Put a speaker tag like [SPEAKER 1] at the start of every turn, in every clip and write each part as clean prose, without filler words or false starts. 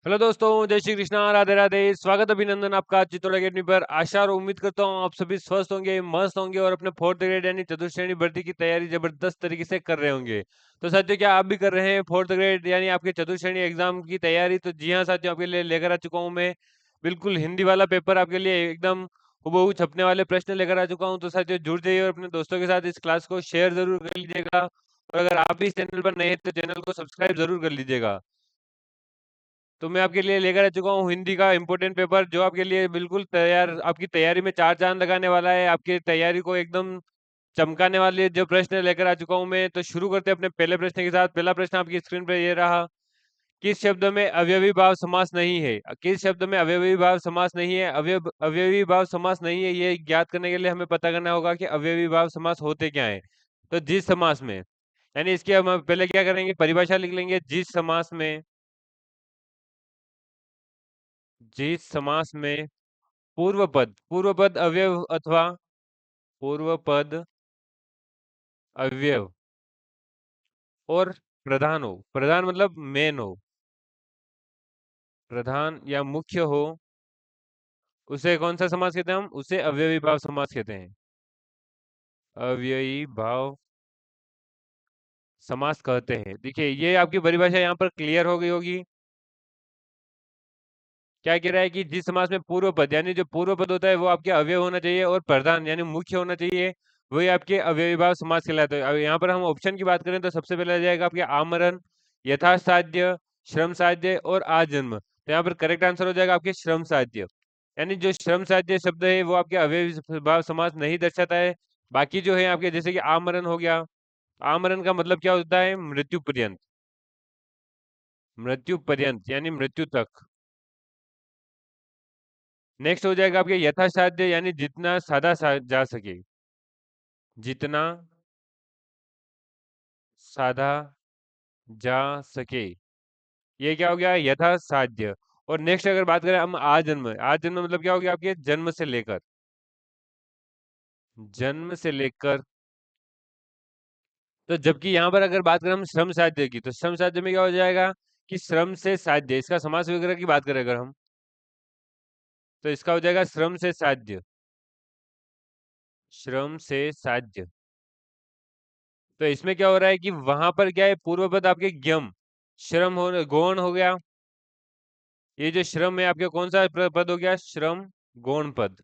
[SPEAKER 1] Hello दोस्तों, जय श्री कृष्णा, राधे राधे। स्वागत अभिनंदन आपका चित्तौड़ अकेडमी पर। आशा और उम्मीद करता हूँ आप सभी स्वस्थ होंगे, मस्त होंगे और अपने फोर्थ ग्रेड यानी चतुर्थ श्रेणी भर्ती की तैयारी जबरदस्त तरीके से कर रहे होंगे। तो साथियों, क्या आप भी कर रहे हैं फोर्थ ग्रेड यानी आपके चतुर्थ श्रेणी एग्जाम की तैयारी? तो जी हाँ साथियों, आपके लिए लेकर आ चुका हूँ मैं बिल्कुल हिंदी वाला पेपर, आपके लिए एकदम हूबहू छपने वाले प्रश्न लेकर आ चुका हूँ। तो साथियों, जुड़ जाइए और अपने दोस्तों के साथ इस क्लास को शेयर जरूर कर लीजिएगा। और अगर आप भी इस चैनल पर नए हैं तो चैनल को सब्सक्राइब जरूर कर लीजिएगा। तो मैं आपके लिए लेकर आ चुका हूँ हिंदी का इम्पोर्टेंट पेपर, जो आपके लिए बिल्कुल तैयार, आपकी तैयारी में चार चांद लगाने वाला है, आपकी तैयारी को एकदम चमकाने वाले जो प्रश्न लेकर आ चुका हूँ मैं। तो शुरू करते हैं अपने पहले प्रश्न के साथ। पहला प्रश्न आपकी स्क्रीन पर ये रहा। किस शब्द में अवयवी भाव समास नहीं है? किस शब्द में अवयवी भाव समास नहीं है? अवयवी भाव समास नहीं है, ये ज्ञात करने के लिए हमें पता करना होगा कि अवयवी भाव समास होते क्या है। तो जिस समास में, यानी इसकी हम पहले क्या करेंगे, परिभाषा लिख लेंगे। जिस समास में, जिस समास में पूर्व पद अवयव अथवा पूर्व पद अवयव और प्रधान हो, प्रधान मतलब मेन हो, प्रधान या मुख्य हो, उसे कौन सा समास कहते हैं? हम उसे अवयवी भाव समास कहते हैं। अवयवी भाव समास कहते हैं। देखिए, ये आपकी परिभाषा यहाँ पर क्लियर हो गई होगी। क्या कह रहा है कि जिस समास में पूर्व पद यानी जो पूर्व पद होता है वो आपके अवयव होना चाहिए और प्रधान यानी मुख्य होना चाहिए, वही आपके अवयवी भाव समास कहलाते हैं। अब यहाँ पर हम ऑप्शन की बात करें तो सबसे पहले आ जाएगा आपके आमरण, यथासाध्य, श्रम साध्य और आजन्म। तो यहाँ पर करेक्ट आंसर हो जाएगा आपके श्रम साध्य। यानी जो श्रम साध्य शब्द है वो आपके अवयवी भाव समास नहीं दर्शाता है। बाकी जो है आपके, जैसे कि आमरण हो गया, आमरण का मतलब क्या होता है? मृत्यु पर्यंत, मृत्यु पर्यंत यानी मृत्यु तक। नेक्स्ट हो जाएगा आपके यथासाध्य, यानी जितना जा सके, जितना साधा जा सके, ये क्या हो गया? यथासाध्य। और नेक्स्ट अगर बात करें हम आजन्म, आजन्म मतलब क्या हो गया? आपके जन्म से लेकर, जन्म से लेकर। तो जबकि यहाँ पर अगर बात करें हम श्रम साध्य की, तो श्रम साध्य में क्या हो जाएगा कि श्रम से साध्य, इसका समास वगैरह की बात करें अगर हम, तो इसका हो जाएगा श्रम से साध्य, श्रम से साध्य। तो इसमें क्या हो रहा है कि वहां पर क्या है, पूर्व पद आपके ज्ञम, श्रम हो, गौण हो गया। ये जो श्रम है आपके कौन सा पद हो गया? श्रम गौण पद।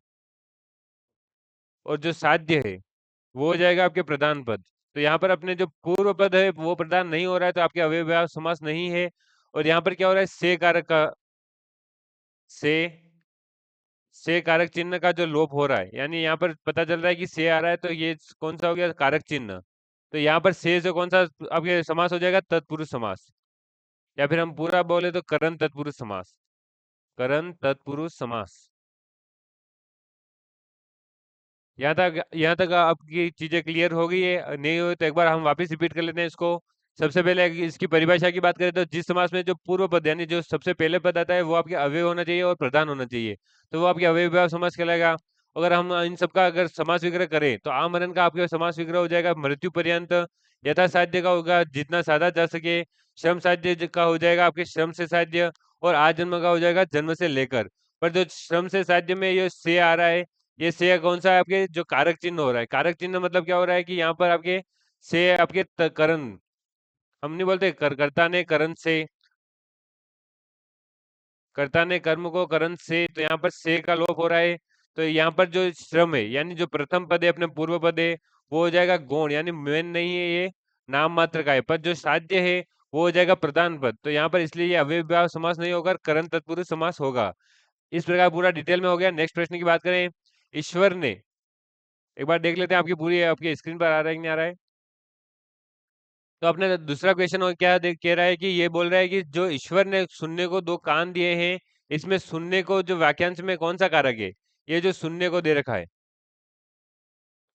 [SPEAKER 1] और जो साध्य है वो हो जाएगा आपके प्रधान पद। तो यहाँ पर अपने जो पूर्व पद है वो प्रधान नहीं हो रहा है, तो आपके अव्ययभाव समास नहीं है। और यहाँ पर क्या हो रहा है? से कारक का, से से कारक चिन्ह का जो लोप हो रहा है, यानी यहाँ पर पता चल रहा है कि से आ रहा है, तो ये कौन सा हो गया? कारक चिन्ह। तो यहाँ पर से कौन सा आपके समास हो जाएगा? तत्पुरुष समास। या फिर हम पूरा बोले तो करण तत्पुरुष समास, करण तत्पुरुष समास। यहाँ तक आपकी चीजें क्लियर हो गई है? नहीं हो तो एक बार हम वापस रिपीट कर लेते हैं इसको। सबसे पहले इसकी परिभाषा की बात करें तो जिस समास में जो पूर्व पद यानी जो सबसे पहले पद आता है वो आपके अवयव होना चाहिए और प्रधान होना चाहिए, तो वो आपके अवयवी समास कहलाएगा। अगर हम इन सबका अगर समास विग्रह करें तो आमरण का आपके समास विग्रह हो जाएगा मृत्यु पर्यंत, यथा साध्य का होगा जितना साधा जा सके, श्रम साध्य का हो जाएगा आपके श्रम से साध्य, और आजन्म का हो जाएगा जन्म से लेकर। पर जो श्रम से साध्य में ये से आ रहा है, ये से कौन सा है? आपके जो कारक चिन्ह हो रहा है, कारक चिन्ह मतलब क्या हो रहा है कि यहाँ पर आपके से आपके करण, हम नहीं बोलते कर्ता ने करण से, कर्ता ने कर्म को करण से, तो यहाँ पर से का लोप हो रहा है। तो यहाँ पर जो श्रम है यानी जो प्रथम पद है अपने पूर्व पद है, वो हो जाएगा गौण, यानी मेन नहीं है, ये नाम मात्र का है। पर जो साध्य है वो हो जाएगा प्रधान पद। तो यहाँ पर इसलिए ये अव्ययभाव समास नहीं होगा, करण तत्पुरुष समास होगा। इस प्रकार पूरा डिटेल में हो गया। नेक्स्ट प्रश्न की बात करें। ईश्वर ने, एक बार देख लेते हैं आपकी पूरी आपकी स्क्रीन पर आ रहा है कि नहीं आ रहा है। तो अपने दूसरा क्वेश्चन और क्या कह रहा है कि ये बोल रहा है कि जो ईश्वर ने सुनने को दो कान दिए हैं, इसमें सुनने को जो वाक्यांश में कौन सा कारक है? ये जो सुनने को दे रखा है,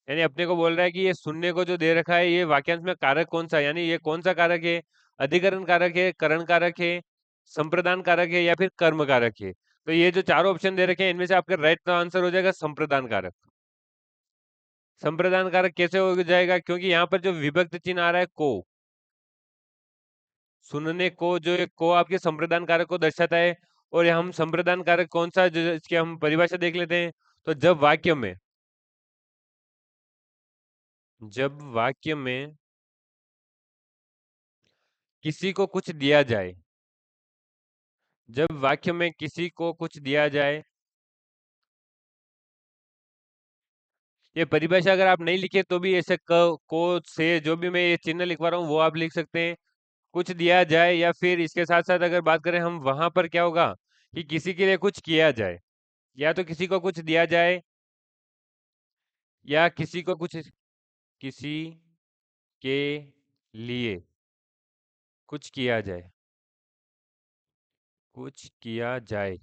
[SPEAKER 1] यानी अपने को बोल रहा है कि ये सुनने को जो दे रखा है ये वाक्यांश में कारक कौन सा, यानी ये कौन सा कारक है? अधिकरण कारक है, करण कारक है, संप्रदान कारक है, या फिर कर्म कारक है? तो ये जो चारों ऑप्शन दे रखे हैं इनमें से आपका राइट आंसर हो जाएगा संप्रदान कारक। संप्रदान कारक कैसे हो जाएगा? क्योंकि यहाँ पर जो विभक्त चिन्ह आ रहा है को, सुनने को, जो एक को आपके संप्रदान कारक को दर्शाता है। और ये हम संप्रदान कारक कौन सा, जो इसकी हम परिभाषा देख लेते हैं। तो जब वाक्य में किसी को कुछ दिया जाए, जब वाक्य में किसी को कुछ दिया जाए, ये परिभाषा अगर आप नहीं लिखे तो भी ऐसे क को से जो भी मैं ये चिन्ह लिखवा रहा हूँ वो आप लिख सकते हैं। कुछ दिया जाए, या फिर इसके साथ साथ अगर बात करें हम, वहां पर क्या होगा कि किसी के लिए कुछ किया जाए, या तो किसी को कुछ दिया जाए, या किसी के लिए कुछ किया जाए, कुछ किया जाए।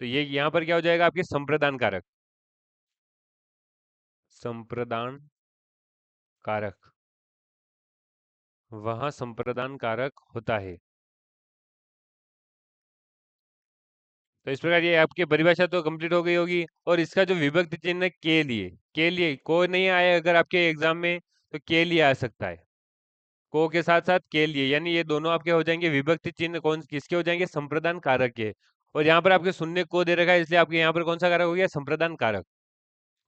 [SPEAKER 1] तो ये यहाँ पर क्या हो जाएगा, आपके संप्रदान कारक, संप्रदान कारक, वहां संप्रदान कारक होता है। तो इस प्रकार ये आपकी परिभाषा तो कंप्लीट हो गई होगी। और इसका जो विभक्ति चिन्ह है, के लिए को नहीं आया अगर आपके एग्जाम में, तो के लिए आ सकता है। को के साथ साथ के लिए, यानी ये दोनों आपके हो जाएंगे विभक्ति चिन्ह, कौन किसके हो जाएंगे, संप्रदान कारक के। और यहाँ पर आपके सुनने को दे रखा है, इसलिए आपके यहाँ पर कौन सा कारक हो गया, संप्रदान कारक।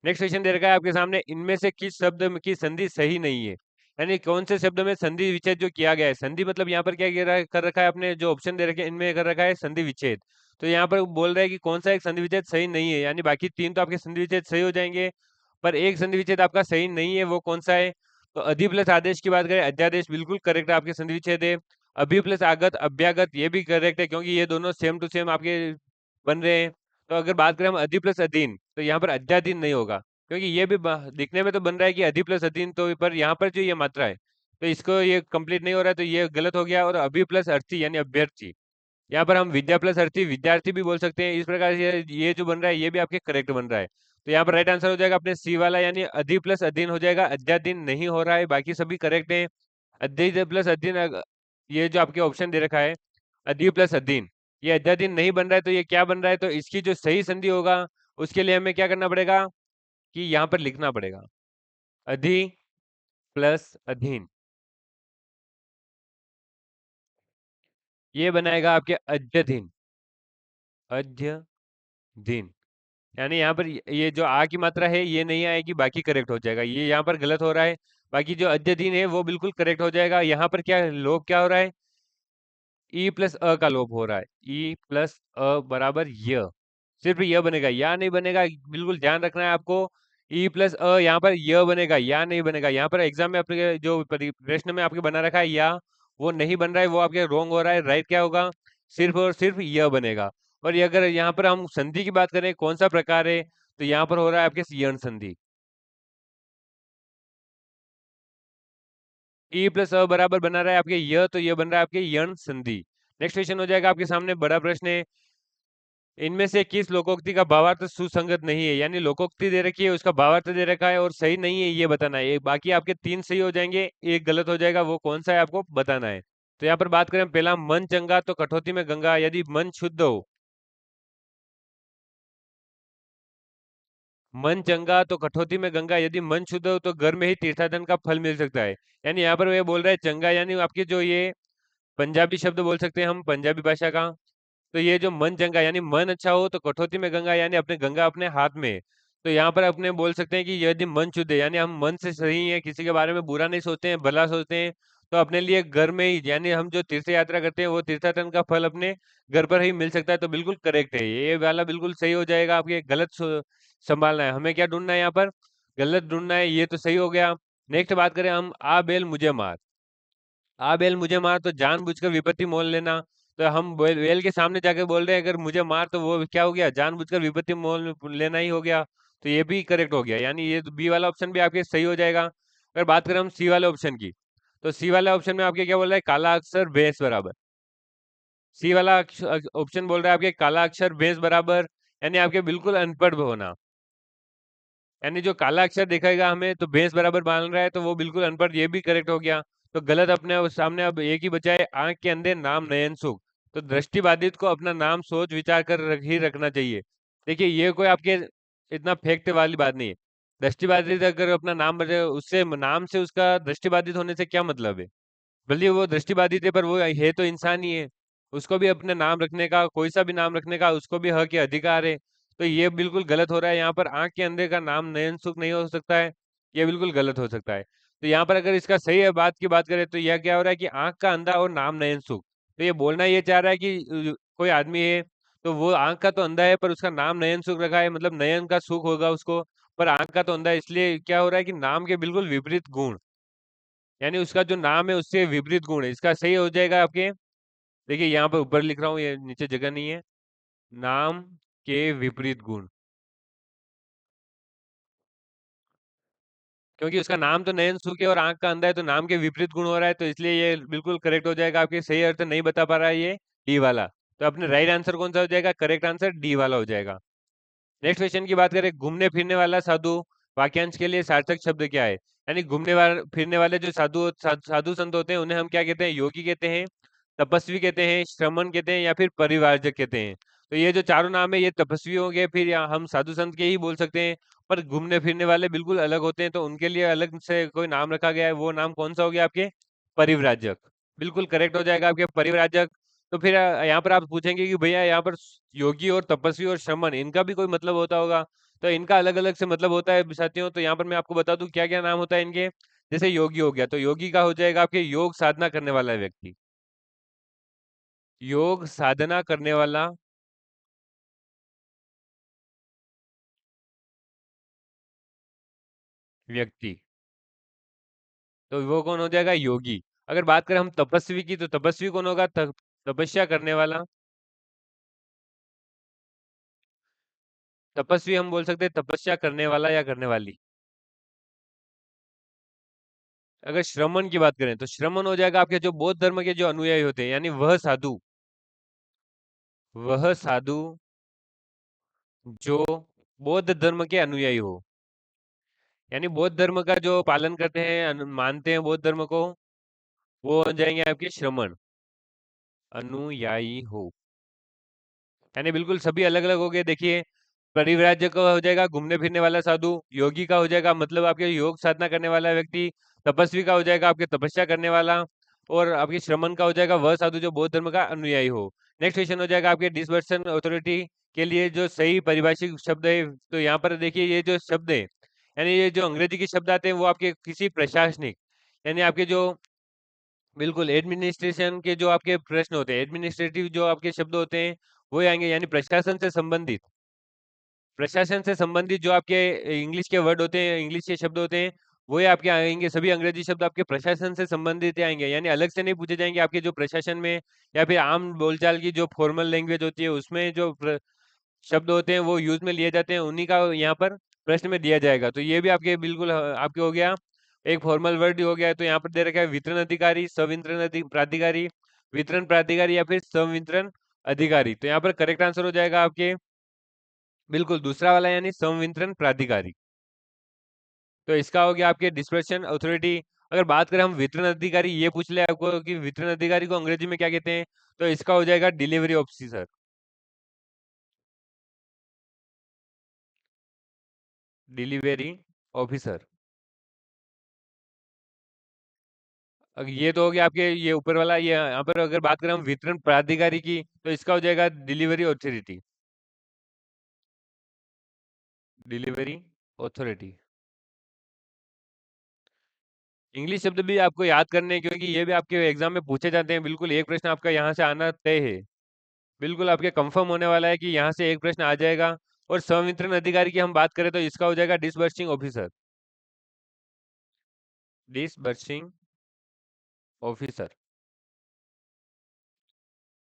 [SPEAKER 1] नेक्स्ट क्वेश्चन दे रखा है आपके सामने, इनमें से किस शब्द की संधि सही नहीं है, यानी कौन से शब्द में संधि विच्छेद जो किया गया है। संधि मतलब यहाँ पर क्या कर रखा है आपने, जो ऑप्शन दे रखे हैं इनमें कर रखा है संधि विच्छेद। तो यहाँ पर बोल रहा है कि कौन सा एक संधि विच्छेद सही नहीं है, यानी बाकी तीन तो आपके संधि विच्छेद सही हो जाएंगे, पर एक संधि विच्छेद आपका सही नहीं है, वो कौन सा है। तो अधि प्लस आदेश की बात करें, अध्यादेश बिल्कुल करेक्ट है, आपके संधि विच्छेद है। अभि प्लस आगत अभ्यागत ये भी करेक्ट है, क्योंकि ये दोनों सेम टू सेम आपके बन रहे हैं। तो अगर बात करें हम अधि प्लस अधीन, तो यहाँ पर अध्याधीन नहीं होगा, क्योंकि ये भी दिखने में तो बन रहा है कि अधि प्लस अधीन, तो पर यहाँ पर जो ये मात्रा है, तो इसको ये कंप्लीट नहीं हो रहा है, तो ये गलत हो गया। और अभि प्लस अर्थी यानी अभ्यर्थी, यहाँ पर हम विद्या प्लस अर्थी विद्यार्थी भी बोल सकते हैं। इस प्रकार से ये जो बन रहा है ये भी आपके करेक्ट बन रहा है। तो यहाँ पर राइट आंसर हो जाएगा अपने सी वाला, यानी अधि प्लस अधीन हो जाएगा, अध्याधीन नहीं हो रहा है, बाकी सभी करेक्ट है। अधि प्लस अधीन, ये जो आपके ऑप्शन दे रखा है अधि प्लस अधीन, ये अध्याधीन नहीं बन रहा है, तो ये क्या बन रहा है, तो इसकी जो सही संधि होगा उसके लिए हमें क्या करना पड़ेगा कि यहाँ पर लिखना पड़ेगा अधि प्लस अधीन, ये बनाएगा आपके अध्यधीन, अध्यधीन। यानी यहाँ पर ये जो आ की मात्रा है ये नहीं आएगी, बाकी करेक्ट हो जाएगा, ये यहाँ पर गलत हो रहा है। बाकी जो अध्ययन है वो बिल्कुल करेक्ट हो जाएगा। यहाँ पर क्या लोप क्या हो रहा है, ई प्लस अ का लोप हो रहा है, ई प्लस अ बराबर य, सिर्फ यह बनेगा, या नहीं बनेगा, बिल्कुल ध्यान रखना है आपको। ई प्लस अ यहाँ पर यह बनेगा, या नहीं बनेगा। यहाँ पर एग्जाम में आपके जो प्रश्न में आपके बना रखा है या, वो नहीं बन रहा है, वो आपके रॉन्ग हो रहा है। राइट क्या होगा, सिर्फ और सिर्फ यह बनेगा। और ये अगर यहाँ पर हम संधि की बात करें कौन सा प्रकार है, तो यहाँ पर हो रहा है आपके यण संधि, ई प्लस अ बराबर बना रहा है आपके यह, तो यह बन रहा है आपके यण संधि। नेक्स्ट क्वेश्चन हो जाएगा आपके सामने, बड़ा प्रश्न है, इनमें से किस लोकोक्ति का भावार्थ सुसंगत नहीं है, यानी लोकोक्ति दे रखी है उसका भावार्थ दे रखा है और सही नहीं है, ये बताना है। बाकी आपके तीन सही हो जाएंगे, एक गलत हो जाएगा, वो कौन सा है आपको बताना है। तो यहाँ पर बात करें पहला, मन चंगा तो कठौती में गंगा, यदि मन शुद्ध हो, मन चंगा तो कठौती में गंगा, यदि मन शुद्ध हो तो घर में ही तीर्थाटन का फल मिल सकता है। यानी यहाँ पर ये बोल रहा है चंगा, यानी आपके जो ये पंजाबी शब्द बोल सकते हैं हम पंजाबी भाषा का। तो ये जो मन चंगा यानी मन अच्छा हो, तो कठौती में गंगा यानी अपने गंगा अपने हाथ में है। तो यहाँ पर अपने बोल सकते हैं कि यदि मन शुद्ध है, यानी हम मन से सही है, किसी के बारे में बुरा नहीं सोचते हैं, भला सोचते हैं, तो अपने लिए घर में ही, यानी हम जो तीर्थ यात्रा करते हैं वो तीर्थाटन का फल अपने घर पर ही मिल सकता है। तो बिल्कुल करेक्ट है, ये वाला बिल्कुल सही हो जाएगा। आपके गलत संभालना है, हमें क्या ढूंढना है यहाँ पर, गलत ढूंढना है, ये तो सही हो गया। नेक्स्ट बात करें हम, आ बेल मुझे मार, आ बेल मुझे मार तो जानबूझकर विपत्ति मोल लेना। तो हम वेल के सामने जाकर बोल रहे हैं अगर मुझे मार, तो वो क्या हो गया, जानबूझकर विपत्ति मोल लेना ही हो गया। तो ये भी करेक्ट हो गया, यानी ये बी वाला ऑप्शन भी आपके सही हो जाएगा। अगर बात करें हम सी वाले ऑप्शन की, तो सी वाले ऑप्शन में आपके क्या बोल रहा है, काला अक्षर भैंस बराबर। सी वाला ऑप्शन बोल रहा है आपके काला अक्षर भैंस बराबर, यानी आपके बिल्कुल अनपढ़ होना, यानी जो काला अक्षर दिखाएगा हमें तो भैंस बराबर मान रहा है, तो वो बिल्कुल अनपढ़, ये भी करेक्ट हो गया। तो गलत अपने सामने अब एक ही बचा है, आंख के अंधे नाम नयन सुख। तो दृष्टिबाधित को अपना नाम सोच विचार कर ही रखना चाहिए। देखिए ये कोई आपके इतना फैक्ट वाली बात नहीं है। दृष्टिबाधित अगर अपना नाम बचे, उससे नाम से उसका दृष्टिबाधित होने से क्या मतलब है, भले वो दृष्टिबाधित है पर वो है तो इंसान ही है। उसको भी अपने नाम रखने का, कोई सा भी नाम रखने का उसको भी हक है, अधिकार है। तो ये बिल्कुल गलत हो रहा है। यहाँ पर आंख के अंधे का नाम नयन सुख नहीं हो सकता है, ये बिल्कुल गलत हो सकता है। तो यहाँ पर अगर इसका सही है बात की बात करें तो यह क्या हो रहा है कि आंख का अंधा और नाम नयन सुख। तो ये बोलना ये चाह रहा है कि कोई आदमी है तो वो आंख का तो अंधा है पर उसका नाम नयन सुख रखा है, मतलब नयन का सुख होगा उसको, पर आंख का तो अंधा है। इसलिए क्या हो रहा है कि नाम के बिल्कुल विपरीत गुण, यानी उसका जो नाम है उससे विपरीत गुण है। इसका सही हो जाएगा आपके, देखिए यहाँ पर ऊपर लिख रहा हूँ, ये नीचे जगह नहीं है। नाम के विपरीत गुण, क्योंकि उसका नाम तो नयन सुख है और आंख का अंधा है, तो नाम के विपरीत गुण हो रहा है, तो इसलिए ये बिल्कुल करेक्ट हो जाएगा। आपके सही अर्थ नहीं बता पा रहा है ये डी वाला। तो अपने राइट आंसर कौन सा हो जाएगा? करेक्ट आंसर डी वाला हो जाएगा। नेक्स्ट क्वेश्चन की बात करें, घूमने फिरने वाला साधु वाक्यांश के लिए सार्थक शब्द क्या है? यानी घूमने वाले फिरने वाले जो साधु संत होते हैं उन्हें हम क्या कहते हैं? योगी कहते हैं, तपस्वी कहते हैं, श्रमण कहते हैं या फिर परिव्राजक कहते हैं। तो ये जो चारों नाम है ये तपस्वी हो गए, फिर हम साधु संत के ही बोल सकते हैं। पर घूमने फिरने वाले बिल्कुल अलग होते हैं, तो उनके लिए अलग से कोई नाम रखा गया है। वो नाम कौन सा हो गया आपके? परिव्राजक। बिल्कुल करेक्ट हो जाएगा आपके परिव्राजक। तो फिर यहाँ पर आप पूछेंगे कि भैया यहाँ पर योगी और तपस्वी और श्रमण इनका भी कोई मतलब होता होगा? तो इनका अलग अलग से मतलब होता है साथियों। तो यहाँ पर मैं आपको बता दूं क्या क्या नाम होता है इनके। जैसे योगी हो गया तो योगी का हो जाएगा आपके योग साधना करने वाला व्यक्ति, योग साधना करने वाला व्यक्ति, तो वो कौन हो जाएगा? योगी। अगर बात करें हम तपस्वी की तो तपस्वी कौन होगा? तपस्या करने वाला। तपस्वी हम बोल सकते हैं तपस्या करने वाला या करने वाली। अगर श्रमण की बात करें तो श्रमण हो जाएगा आपके जो बौद्ध धर्म के जो अनुयायी होते हैं, यानी वह साधु जो बौद्ध धर्म के अनुयायी हो, यानी बौद्ध धर्म का जो पालन करते हैं, मानते हैं बौद्ध धर्म को, वो हो जाएंगे आपके श्रमण, अनुयायी हो। यानी बिल्कुल सभी अलग अलग हो गए। देखिए, परिव्राजक का हो जाएगा घूमने फिरने वाला साधु, योगी का हो जाएगा मतलब आपके योग साधना करने वाला व्यक्ति, तपस्वी का हो जाएगा आपके तपस्या करने वाला, और आपके श्रमण का हो जाएगा वह साधु जो बौद्ध धर्म का अनुयायी हो। नेक्स्ट क्वेश्चन हो जाएगा आपके डिसपर्सन अथॉरिटी के लिए जो सही परिभाषित शब्द है। तो यहाँ पर देखिए ये जो शब्द है, यानी ये जो अंग्रेजी के शब्द आते हैं वो आपके किसी प्रशासनिक, यानी आपके जो बिल्कुल एडमिनिस्ट्रेशन के जो आपके प्रश्न होते हैं, एडमिनिस्ट्रेटिव जो आपके शब्द होते हैं वो आएंगे, यानी प्रशासन से संबंधित जो आपके इंग्लिश के वर्ड होते हैं, इंग्लिश के शब्द होते हैं, वो ही आपके आएंगे। सभी अंग्रेजी शब्द आपके प्रशासन से संबंधित ही आएंगे, यानी अलग से नहीं पूछे जाएंगे आपके जो प्रशासन में या फिर आम बोलचाल की जो फॉर्मल लैंग्वेज होती है उसमें जो शब्द होते हैं वो यूज में लिए जाते हैं, उन्हीं का यहाँ पर प्रश्न में दिया जाएगा। तो ये भी आपके बिल्कुल आपके हो गया, एक फॉर्मल वर्ड हो गया। तो यहाँ पर दे रखा है वितरण अधिकारी, संवितरण प्राधिकारी, वितरण प्राधिकारी या फिर संवितरण अधिकारी। तो यहाँ पर करेक्ट आंसर हो जाएगा आपके बिल्कुल दूसरा वाला, यानी संवितरण प्राधिकारी। तो इसका हो गया आपके डिस्पर्शन अथॉरिटी। अगर बात करें हम वितरण अधिकारी, ये पूछ ले आपको कि वितरण अधिकारी को अंग्रेजी में क्या कहते हैं, तो इसका हो जाएगा डिलीवरी ऑफिसर, डिलीवरी ऑफिसर। ये तो हो गया आपके ये ऊपर वाला। ये यहाँ पर अगर बात करें हम वितरण प्राधिकारी की तो इसका हो जाएगा delivery authority, delivery authority. English शब्द भी आपको याद करने हैं, क्योंकि ये भी आपके एग्जाम में पूछे जाते हैं। बिल्कुल एक प्रश्न आपका यहाँ से आना तय है, बिल्कुल आपके कंफर्म होने वाला है कि यहाँ से एक प्रश्न आ जाएगा। और संवितरण अधिकारी की हम बात करें तो इसका हो जाएगा disbursing officer, disbursing officer.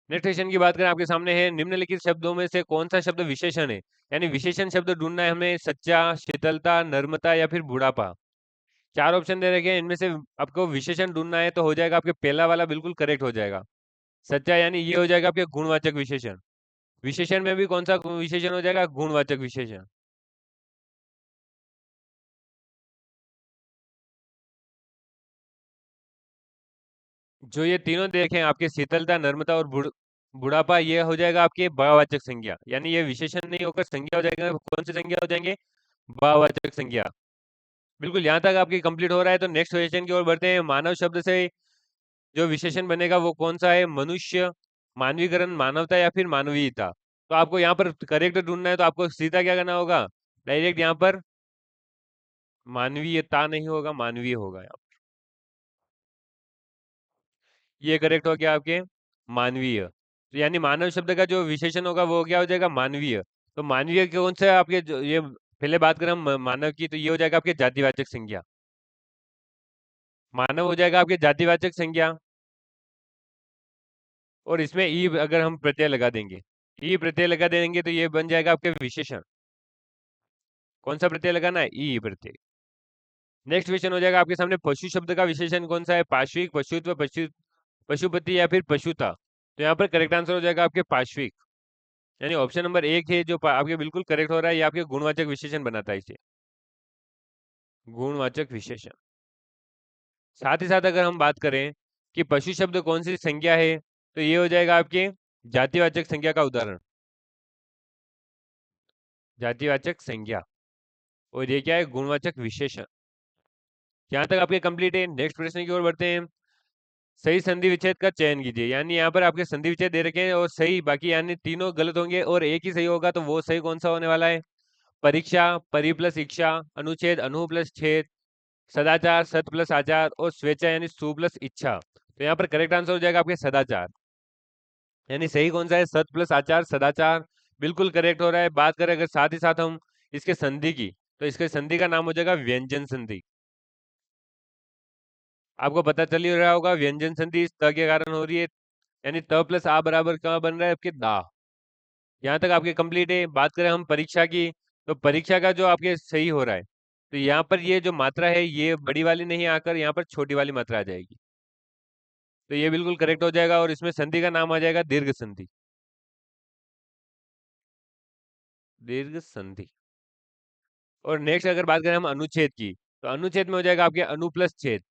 [SPEAKER 1] Next question की बात करें आपके सामने है, निम्नलिखित शब्दों में से कौन सा शब्द विशेषण है? यानी विशेषण शब्द ढूंढना है हमें। सच्चा, शीतलता, नर्मता या फिर बुढ़ापा। चार ऑप्शन दे रखे हैं, इनमें से आपको विशेषण ढूंढना है, तो हो जाएगा आपके पहला वाला बिल्कुल करेक्ट हो जाएगा। सच्चा, यानी ये हो जाएगा आपके गुणवाचक विशेषण। विशेषण में भी कौन सा विशेषण हो जाएगा? गुणवाचक विशेषण। जो ये तीनों देखें आपके शीतलता, नर्मता और बुढ़ापा, ये हो जाएगा आपके भाववाचक संज्ञा, यानी ये विशेषण नहीं होकर संज्ञा हो जाएगा। कौन सी संज्ञा हो जाएंगे? भाववाचक संज्ञा। बिल्कुल यहाँ तक आपकी कंप्लीट हो रहा है। तो नेक्स्ट क्वेश्चन की ओर बढ़ते हैं। मानव शब्द से जो विशेषण बनेगा वो कौन सा है? मनुष्य, मानवीकरण, मानवता या फिर मानवीयता। तो आपको यहाँ पर करेक्ट ढूंढना है, तो आपको सीधा क्या करना होगा? डायरेक्ट यहाँ पर मानवीयता नहीं होगा, मानवीय होगा यहाँ। ये करेक्ट हो गया आपके मानवीय। तो यानी मानव शब्द का जो विशेषण होगा वो क्या हो जाएगा? मानवीय। तो मानवीय कौन सा है आपके जो ये पहले बात करें हम मानव की, तो ये हो जाएगा आपके जातिवाचक संज्ञा। मानव हो जाएगा आपके जातिवाचक संज्ञा, और इसमें ई अगर हम प्रत्यय लगा देंगे, ई प्रत्यय लगा देंगे तो ये बन जाएगा आपके विशेषण। कौन सा प्रत्यय लगाना है? ई प्रत्यय। नेक्स्ट क्वेश्चन हो जाएगा आपके सामने, पशु शब्द का विशेषण कौन सा है? पार्श्विक, पशुत्व, पशुपति या फिर पशुता। तो यहाँ पर करेक्ट आंसर हो जाएगा आपके पार्श्विक। यानी ऑप्शन नंबर एक है जो आपके बिल्कुल करेक्ट हो रहा है, ये आपके गुणवाचक विशेषण बनाता है इसे, गुणवाचक विशेषण। साथ ही साथ अगर हम बात करें कि पशु शब्द कौन सी संज्ञा है, तो ये हो जाएगा आपके जातिवाचक संज्ञा का उदाहरण, जातिवाचक संज्ञा। और ये क्या है? गुणवाचक विशेषण। यहाँ तक आपके कंप्लीट है। नेक्स्ट प्रश्न की ओर बढ़ते हैं। सही संधि विच्छेद का चयन कीजिए। यानी यहाँ पर आपके संधि विच्छेद दे रखे हैं और सही, बाकी यानी तीनों गलत होंगे और एक ही सही होगा, तो वो सही कौन सा होने वाला है? परीक्षा, परि प्लस इच्छा, अनुच्छेद, अनु प्लस छेद, सदाचार, सत प्लस आचार, और स्वेच्छा यानी सु प्लस इच्छा। तो यहाँ पर करेक्ट आंसर हो जाएगा आपके सदाचार। यानी सही कौन सा है? सत प्लस आचार, सदाचार। बिल्कुल करेक्ट हो रहा है। बात करें अगर साथ ही साथ हम इसके संधि की, तो इसके संधि का नाम हो जाएगा व्यंजन संधि। आपको पता चल ही रहा होगा व्यंजन संधि इस त के कारण हो रही है, यानी त प्लस आ बराबर क्या बन रहा है? आपके दा। यहाँ तक आपके कंप्लीट है। बात करें हम परीक्षा की, तो परीक्षा का जो आपके सही हो रहा है, तो यहाँ पर ये जो मात्रा है ये बड़ी वाली नहीं आकर यहाँ पर छोटी वाली मात्रा आ जाएगी, तो ये बिल्कुल करेक्ट हो जाएगा। और इसमें संधि का नाम आ जाएगा दीर्घ संधि, दीर्घ संधि। और नेक्स्ट अगर बात करें हम अनुच्छेद की, तो अनुच्छेद में हो जाएगा आपके अनु प्लस छेद,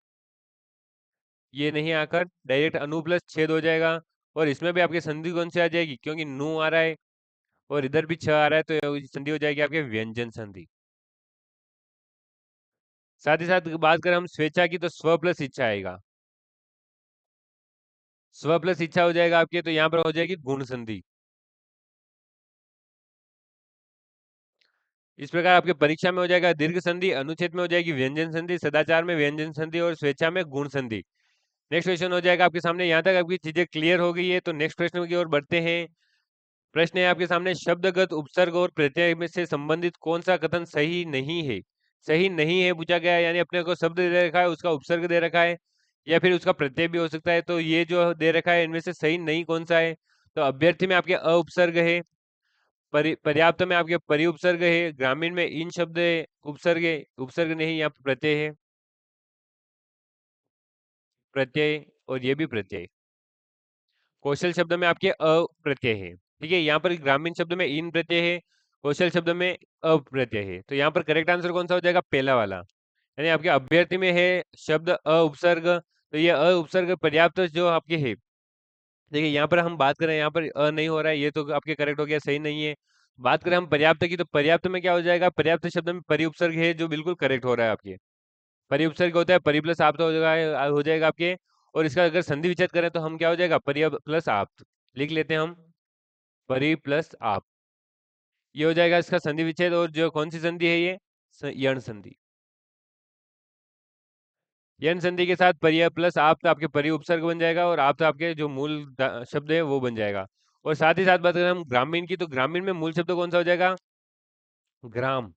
[SPEAKER 1] ये नहीं आकर डायरेक्ट अनु प्लस छेद हो जाएगा। और इसमें भी आपकी संधि कौन सी आ जाएगी? क्योंकि नु आ रहा है और इधर भी छ आ रहा है, तो ये संधि हो जाएगी आपके व्यंजन संधि। साथ ही साथ बात करें हम स्वेच्छा की, तो स्व प्लस इच्छा आएगा, स्व प्लस इच्छा हो जाएगा आपके, तो यहाँ पर हो जाएगी गुण संधि। इस प्रकार आपके परीक्षा में हो जाएगा दीर्घ संधि, अनुच्छेद में हो जाएगी व्यंजन संधि, सदाचार में व्यंजन संधि, और स्वेच्छा में गुण संधि। नेक्स्ट क्वेश्चन हो जाएगा आपके सामने। यहाँ तक आपकी चीजें क्लियर हो गई है, तो नेक्स्ट प्रश्न की ओर बढ़ते हैं। प्रश्न है आपके सामने, शब्दगत उपसर्ग और प्रत्यय में से संबंधित कौन सा कथन सही नहीं है? सही नहीं है पूछा गया है, यानी अपने को शब्द दे रखा है, उसका उपसर्ग दे रखा है, या फिर उसका प्रत्यय भी हो सकता है। तो ये जो दे रखा है इनमें से सही नहीं कौन सा है? तो अभ्यर्थी में आपके अ उपसर्ग है, पर्याप्त में आपके परि उपसर्ग है, ग्रामीण में इन शब्द है, उपसर्ग है, उपसर्ग नहीं, यहाँ पे प्रत्यय है, प्रत्यय, और ये भी प्रत्यय। कौशल शब्द में आपके अ प्रत्यय है, ठीक है। यहाँ पर ग्रामीण शब्द में इन प्रत्यय है, कौशल शब्द में अ प्रत्यय है। तो यहाँ पर करेक्ट आंसर कौन सा हो जाएगा? पहला वाला। यानी आपके अभ्यर्थी में है शब्द अ उपसर्ग, तो ये अ उपसर्ग पर्याप्त जो आपके है। देखिए यहाँ पर हम बात करें, यहाँ पर अ नहीं हो रहा है, ये तो आपके करेक्ट हो गया, सही नहीं है। बात करें हम पर्याप्त की, तो पर्याप्त में क्या हो जाएगा? पर्याप्त शब्द में परि उपसर्ग है, जो बिल्कुल करेक्ट हो रहा है आपके। परि उपसर्ग होता है, परि प्लस आप, तो हो जाएगा आपके। और इसका अगर संधि विच्छेद करें तो हम क्या हो जाएगा? परि प्लस आप, लिख लेते हैं हम परि प्लस आप, ये हो जाएगा इसका संधि विच्छेद। और जो कौन सी संधि है ये? यण संधि। यण संधि के साथ परिय प्लस आप, तो आपके परि उपसर्ग बन जाएगा, और आप तो आपके जो मूल शब्द है वो बन जाएगा। और साथ ही साथ बात करें हम ग्रामीण की, तो ग्रामीण में मूल शब्द कौन सा हो जाएगा? ग्राम।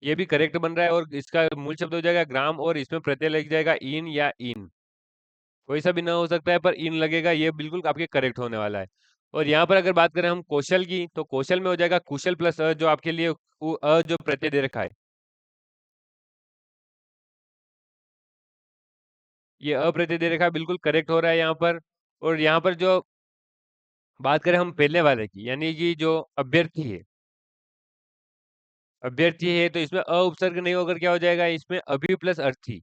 [SPEAKER 1] ये भी करेक्ट बन रहा है, और इसका मूल शब्द हो जाएगा ग्राम, और इसमें प्रत्यय लग जाएगा इन या इन, कोई सा भी ना हो सकता है, पर इन लगेगा, ये बिल्कुल आपके करेक्ट होने वाला है। और यहाँ पर अगर बात करें हम कौशल की, तो कौशल में हो जाएगा कुशल प्लस अ, जो आपके लिए अ जो प्रत्यय दे रखा है, ये अप्रत्यय दे रखा है, बिल्कुल करेक्ट हो रहा है यहाँ पर। और यहाँ पर जो बात करें हम पहले वाले की, यानी कि जो अभ्यर्थी है, अभ्यर्थी है, तो इसमें अ उपसर्ग नहीं होकर क्या हो जाएगा? इसमें अभी प्लस अर्थी,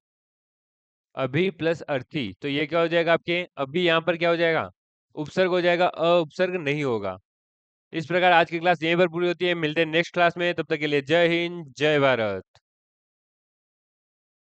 [SPEAKER 1] अभी प्लस अर्थी, तो ये क्या हो जाएगा आपके? अभी यहाँ पर क्या हो जाएगा? उपसर्ग हो जाएगा, अ उपसर्ग नहीं होगा। इस प्रकार आज की क्लास यहीं पर पूरी होती है। मिलते हैं नेक्स्ट क्लास में, तब तक के लिए जय हिंद, जय भारत।